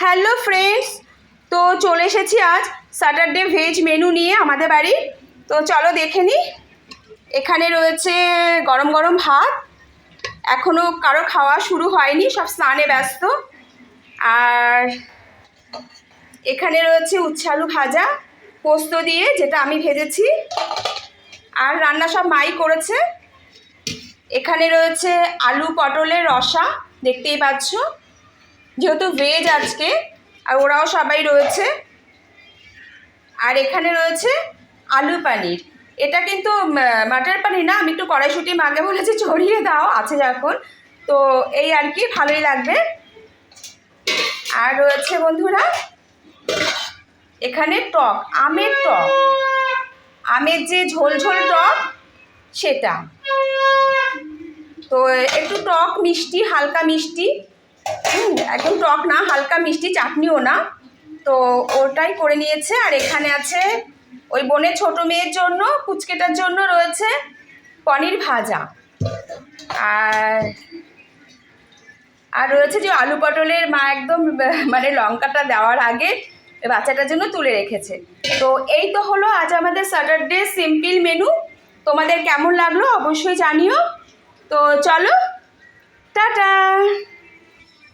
Hello friends, তো চলে এসেছি আজ স্যাটারডে ভেজ মেনু নিয়ে আমাদের বাড়ি। তো চলো দেখে নিই। এখানে রয়েছে গরম গরম ভাত, এখনও কারো খাওয়া শুরু হয়নি, সব স্নানে ব্যস্ত। আর এখানে রয়েছে উচ্ছে আলু ভাজা পোস্ত দিয়ে, যেটা আমি ভেজেছি, আর রান্না সব মাই করেছে। এখানে রয়েছে আলু পটলের রসা, দেখতেই পাচ্ছ, যেহেতু ভেজ আজকে, আর ওরাও সবাই রয়েছে। আর এখানে রয়েছে আলু পানির, এটা কিন্তু মাটার পানির না, আমি একটু কড়াইশুঁটি মাকে বলেছি ছড়িয়ে দাও, আছে যখন, তো এই আর কি, ভালোই লাগবে। আর রয়েছে বন্ধুরা এখানে টক, আমের টক, আমের যে ঝোল ঝোল টক সেটা, তো একটু টক মিষ্টি, হালকা মিষ্টি, একদম টক না, হালকা মিষ্টি, চাটনিও না, তো ওটাই করে নিয়েছে। আর এখানে আছে ওই বোনের ছোট মেয়ের জন্য, পুচকেটার জন্য রয়েছে পনির ভাজা, আর রয়েছে যে আলু পটলের মা একদম মানে লঙ্কাটা দেওয়ার আগে বাচ্চাটার জন্য তুলে রেখেছে। তো এই তো হলো আজ আমাদের স্যাটারডে সিম্পল মেনু। তোমাদের কেমন লাগলো অবশ্যই জানিও। তো চলো, টাটা।